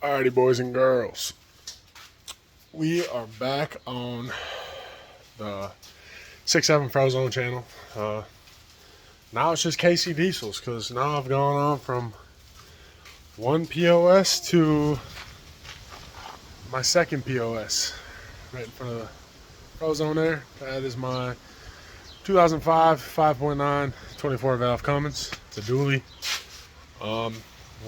Alrighty, boys and girls, we are back on the 6-7 Frozone channel. Now it's just KC Diesels, because now I've gone on from one POS to my second POS right in front of the Frozone there. That is my 2005 5.9 24 valve Cummins. It's a dually.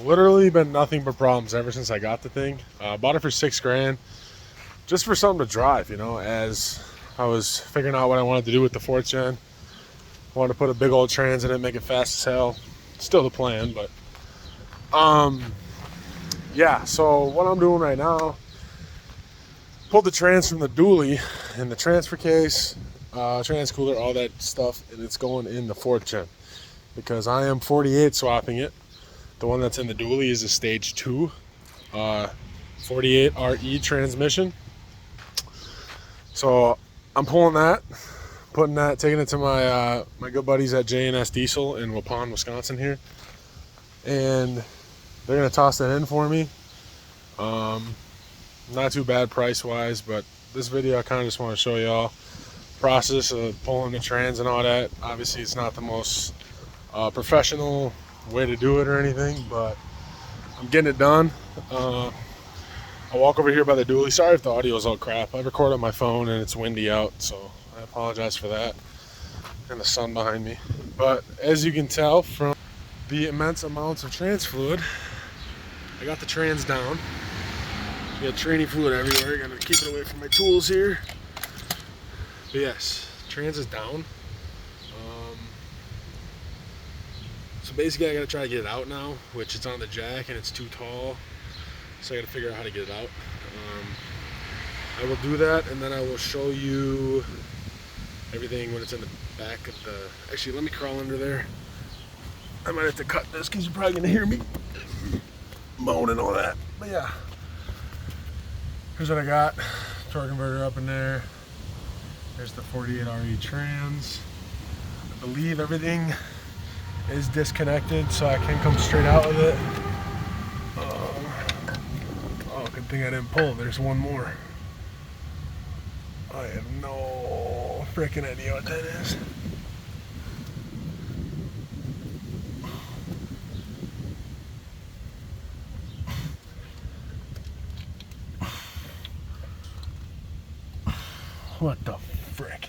Literally been nothing but problems ever since I got the thing. Bought it for $6 grand, just for something to drive, you know, as I was figuring out what I wanted to do with the 4th gen. Wanted to put a big old trans in it, make it fast as hell. Still the plan, but yeah, so what I'm doing right now, pulled the trans from the dually in the transfer case, trans cooler, all that stuff, and it's going in the 4th gen because I am 48 swapping it. The one that's in the dually is a stage 2 48 RE transmission. So I'm pulling that, putting that, taking it to my my good buddies at J&S Diesel in Waupun, Wisconsin here, and they're gonna toss that in for me. Not too bad price wise, but this video I kind of just want to show y'all process of pulling the trans and all that. Obviously it's not the most professional way to do it or anything, but I'm getting it done. I'll walk over here by the dually. Sorry if the audio is all crap. I record on my phone and it's windy out, so I apologize for that, and the sun behind me. But as you can tell from the immense amounts of trans fluid, I got the trans down. Got tranny fluid everywhere. Gotta keep it away from my tools here. But yes, trans is down. So basically I gotta try to get it out now, which it's on the jack and it's too tall. So I gotta figure out how to get it out. I will do that, and then I will show you everything when it's in the back of the... Actually, let me crawl under there. I might have to cut this because you're probably gonna hear me moan and all that. But yeah, here's what I got. Torque converter up in there. There's the 48 RE trans. I believe everything is disconnected, so I can come straight out with it. Oh, good thing I didn't pull. There's one more. I have no freaking idea what that is. What the frick?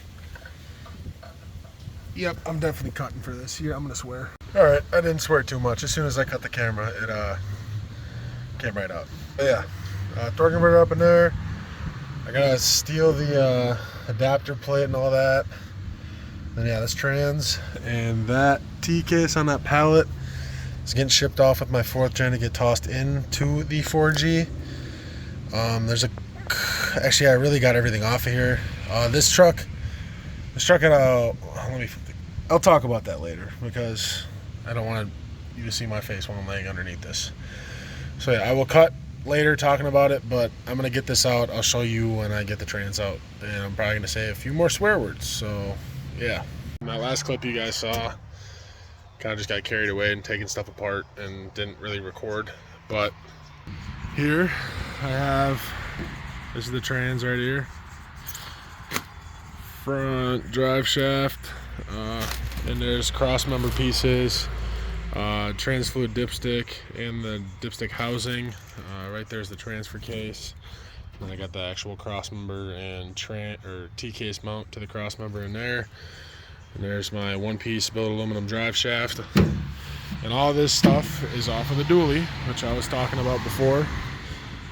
Yep, I'm definitely cutting for this. Yeah, I'm gonna swear. All right, I didn't swear too much. As soon as I cut the camera, it came right out. But yeah, torque converter up in there. I gotta steal the adapter plate and all that. Then yeah, this trans and that T case on that pallet is getting shipped off with my 4th gen to get tossed into the 4G. Actually, I really got everything off of here. This truck had a... I'll talk about that later because I don't want you to see my face while I'm laying underneath this. So yeah, I will cut later talking about it, but I'm gonna get this out. I'll show you when I get the trans out, and I'm probably gonna say a few more swear words. So yeah, in that last clip you guys saw, kind of just got carried away and taking stuff apart and didn't really record. But here I have, this is the trans right here, front drive shaft, and there's cross member pieces, trans fluid dipstick, and the dipstick housing. Right there's the transfer case. Then I got the actual cross member and T case mount to the cross member in there. And there's my one-piece billet aluminum drive shaft. And all this stuff is off of the dually, which I was talking about before.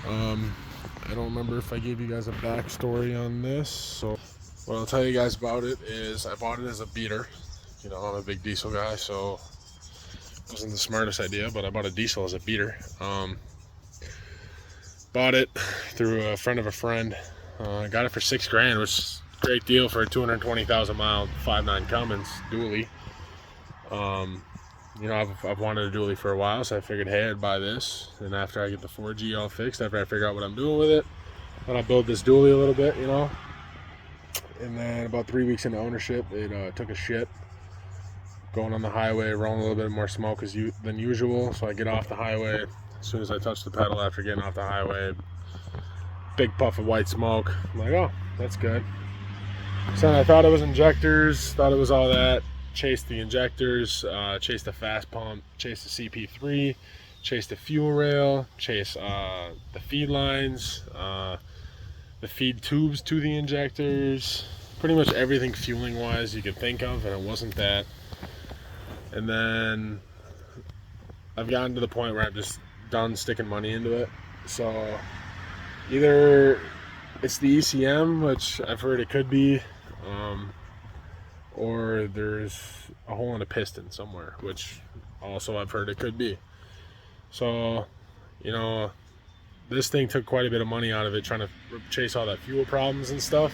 I don't remember if I gave you guys a backstory on this, so what I'll tell you guys about it is I bought it as a beater. You know, I'm a big diesel guy, so it wasn't the smartest idea, but I bought a diesel as a beater. Bought it through a friend of a friend. Got it for $6 grand, which is a great deal for a 220,000 mile 5.9 Cummins dually. You know, I've wanted a dually for a while, so I figured, hey, I'd buy this. And after I get the 4G all fixed, after I figure out what I'm doing with it, then I'll build this dually a little bit, you know. And then about 3 weeks into ownership, it took a shit. Going on the highway, rolling a little bit more smoke than usual. So I get off the highway, As soon as I touched the pedal after getting off the highway, big puff of white smoke. I'm like, oh, that's good. So then I thought it was injectors, thought it was all that. Chased the injectors, chased the fast pump, chased the CP3, chased the fuel rail, chased the feed lines, the feed tubes to the injectors, pretty much everything fueling wise you could think of, and it wasn't that. And then I've gotten to the point where I'm just done sticking money into it. So either it's the ECM, which I've heard it could be, or there's a hole in a piston somewhere, which also I've heard it could be. So, you know, this thing took quite a bit of money out of it trying to chase all that fuel problems and stuff.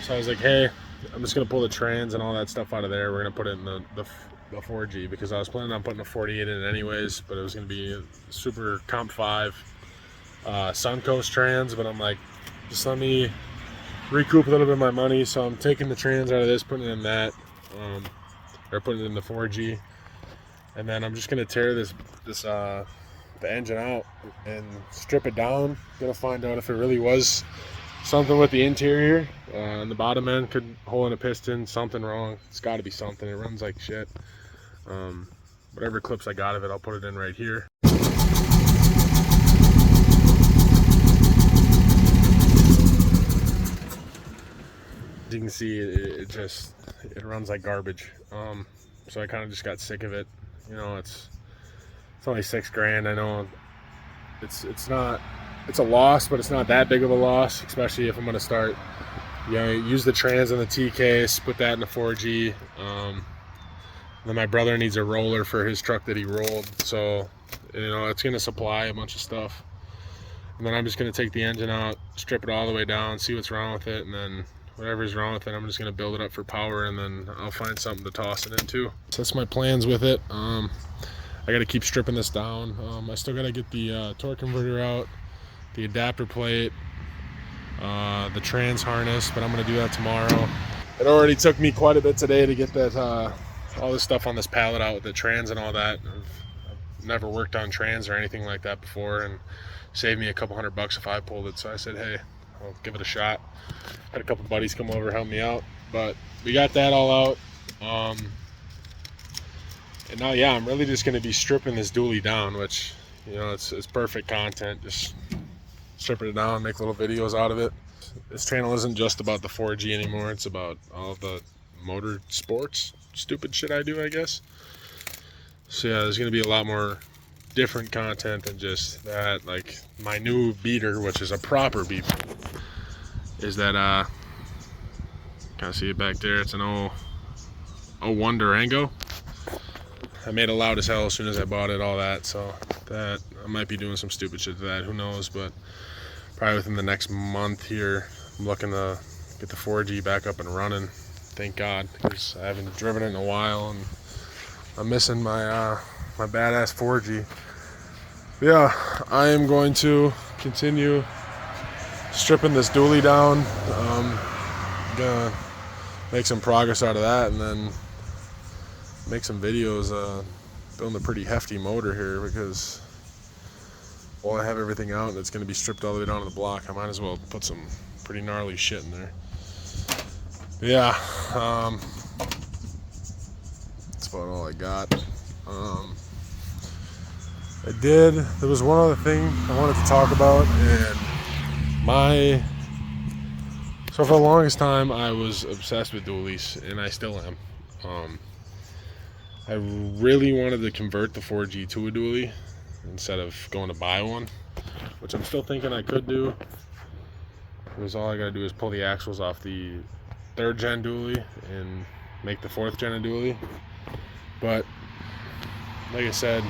So I was like, hey, I'm just gonna pull the trans and all that stuff out of there. We're gonna put it in the 4G, because I was planning on putting a 48 in it anyways, but it was gonna be a Super Comp 5 Suncoast trans. But I'm like, just let me recoup a little bit of my money. So I'm taking the trans out of this, putting it in that, or putting it in the 4G, and then I'm just gonna tear the engine out and strip it down. Gonna find out if it really was something with the interior, and the bottom end could hole in a piston, something wrong. It's got to be something. It runs like shit. Whatever clips I got of it, I'll put it in right here. As you can see, it runs like garbage. So I kind of just got sick of it. You know, it's only $6,000. I know it's a loss, but it's not that big of a loss, especially if I'm gonna start, you know, use the trans and the T case, put that in the 4G. Then my brother needs a roller for his truck that he rolled, so you know it's gonna supply a bunch of stuff. And then I'm just gonna take the engine out, strip it all the way down, see what's wrong with it, and then whatever's wrong with it, I'm just gonna build it up for power, and then I'll find something to toss it into. So that's my plans with it. I gotta keep stripping this down. I still gotta get the torque converter out, the adapter plate, the trans harness, but I'm gonna do that tomorrow. It already took me quite a bit today to get that all this stuff on this pallet out with the trans and all that. I've never worked on trans or anything like that before, and saved me a couple $100 if I pulled it. So I said, hey, I'll give it a shot. Had a couple buddies come over, help me out, but we got that all out. And now, yeah, I'm really just gonna be stripping this dually down, which, you know, it's perfect content. Just stripping it down, make little videos out of it. This channel isn't just about the 4G anymore. It's about all the motor sports, stupid shit I do, I guess. So yeah, there's gonna be a lot more different content than just that. Like my new beater, which is a proper beater, is that kind of see it back there. It's an 01 Durango. I made it loud as hell as soon as I bought it, all that. So that I might be doing some stupid shit to that. Who knows? But probably within the next month here, I'm looking to get the 4G back up and running. Thank God, because I haven't driven it in a while, and I'm missing my my badass 4G. Yeah, I am going to continue stripping this dually down. Gonna make some progress out of that, and then make some videos building a pretty hefty motor here, because while I have everything out and it's going to be stripped all the way down to the block, I might as well put some pretty gnarly shit in there. But yeah, that's about all I got. There was one other thing I wanted to talk about, and so for the longest time I was obsessed with dualies, and I still am. I really wanted to convert the 4G to a dually instead of going to buy one, which I'm still thinking I could do, because all I gotta do is pull the axles off the 3rd gen dually and make the 4th gen a dually. But like I said,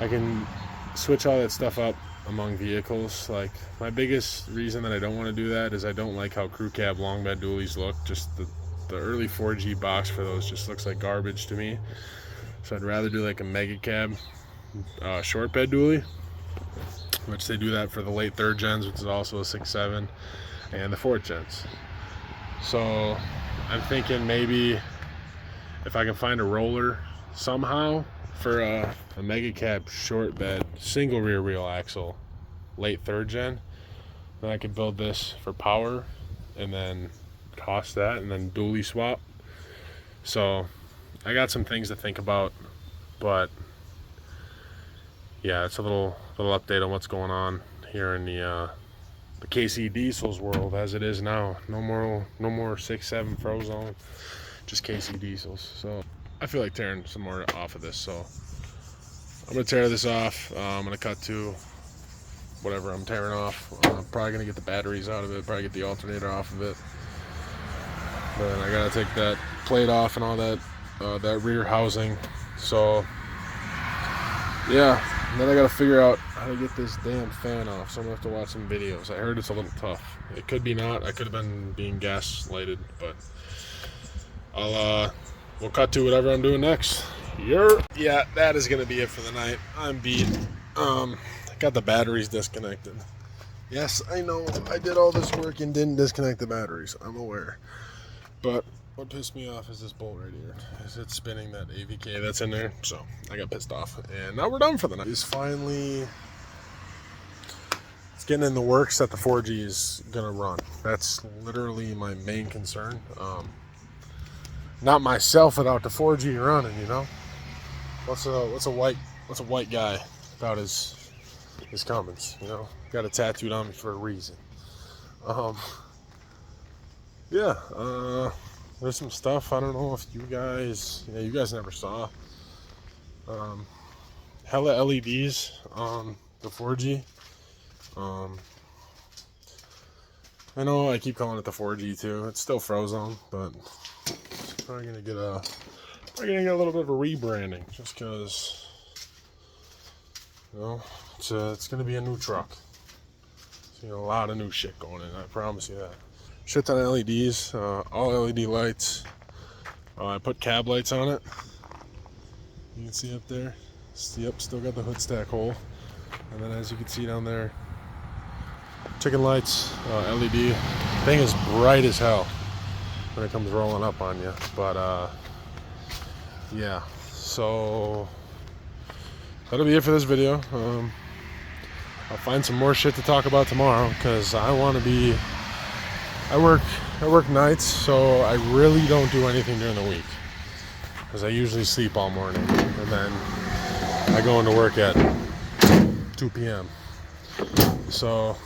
I can switch all that stuff up among vehicles. Like, my biggest reason that I don't want to do that is I don't like how crew cab long bed dualies look. Just the early 4G box for those just looks like garbage to me. So I'd rather do like a mega cab short bed dually, which they do that for the late 3rd gens, which is also a 6.7, and the 4th gens. So I'm thinking maybe if I can find a roller somehow for a mega cab short bed, single rear wheel axle, late 3rd gen. Then I could build this for power and then toss that and then dually swap. So I got some things to think about, but yeah, it's a little update on what's going on here in the KC Diesels world as it is now. No more 6.7 Frozone, just KC Diesels. So I feel like tearing some more off of this, so I'm gonna tear this off. I'm gonna cut to whatever I'm tearing off. I'm probably gonna get the batteries out of it, probably get the alternator off of it. Then I gotta take that plate off and all that, that rear housing. So yeah, and then I gotta figure out how to get this damn fan off. So I'm gonna have to watch some videos. I heard it's a little tough. It could be not. I could have been being gaslighted, but we'll cut to whatever I'm doing next. Yeah, that is gonna be it for the night. I'm beat. Got the batteries disconnected. Yes, I know I did all this work and didn't disconnect the batteries. I'm aware. But what pissed me off is this bolt right here. Is it spinning that AVK that's in there? So I got pissed off. And now we're done for the night. It's getting in the works that the 4G is gonna run. That's literally my main concern. Not myself without the 4G running, you know? What's a white guy without his comments, you know? Got it tattooed on me for a reason. Yeah, there's some stuff I don't know if you guys never saw. Hella LEDs on the 4G. I know I keep calling it the 4G too. It's still Frozone, but it's probably gonna get a little bit of a rebranding just because, you know, it's gonna be a new truck. So, you know, a lot of new shit going in. I promise you that. Shit ton of LEDs, all LED lights. I put cab lights on it. You can see up there. Yep, still got the hood stack hole. And then as you can see down there, chicken lights, LED. Thing is bright as hell when it comes rolling up on you. But yeah, so that'll be it for this video. I'll find some more shit to talk about tomorrow because I work nights, so I really don't do anything during the week because I usually sleep all morning and then I go into work at 2 p.m. So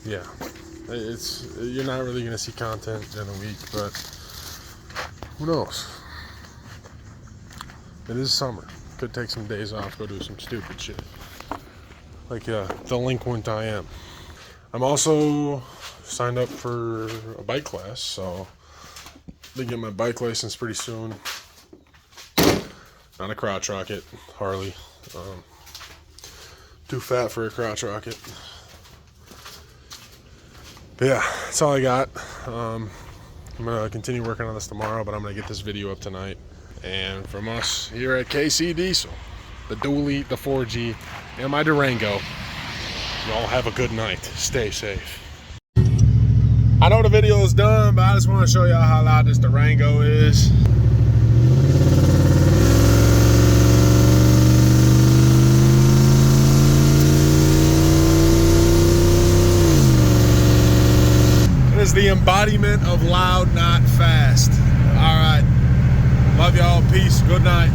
yeah, you're not really gonna see content during the week, but who knows? It is summer. Could take some days off, go do some stupid shit like delinquent I am. I'm also signed up for a bike class, so I'll get my bike license pretty soon. Not a crotch rocket, Harley. Too fat for a crotch rocket. But yeah, that's all I got. I'm gonna continue working on this tomorrow, but I'm gonna get this video up tonight. And from us here at KC Diesel, the Dually, the 4G, and my Durango, y'all have a good night. Stay safe. I know the video is done, but I just want to show y'all how loud this Durango is. It is the embodiment of loud, not fast. All right. Love y'all. Peace. Good night.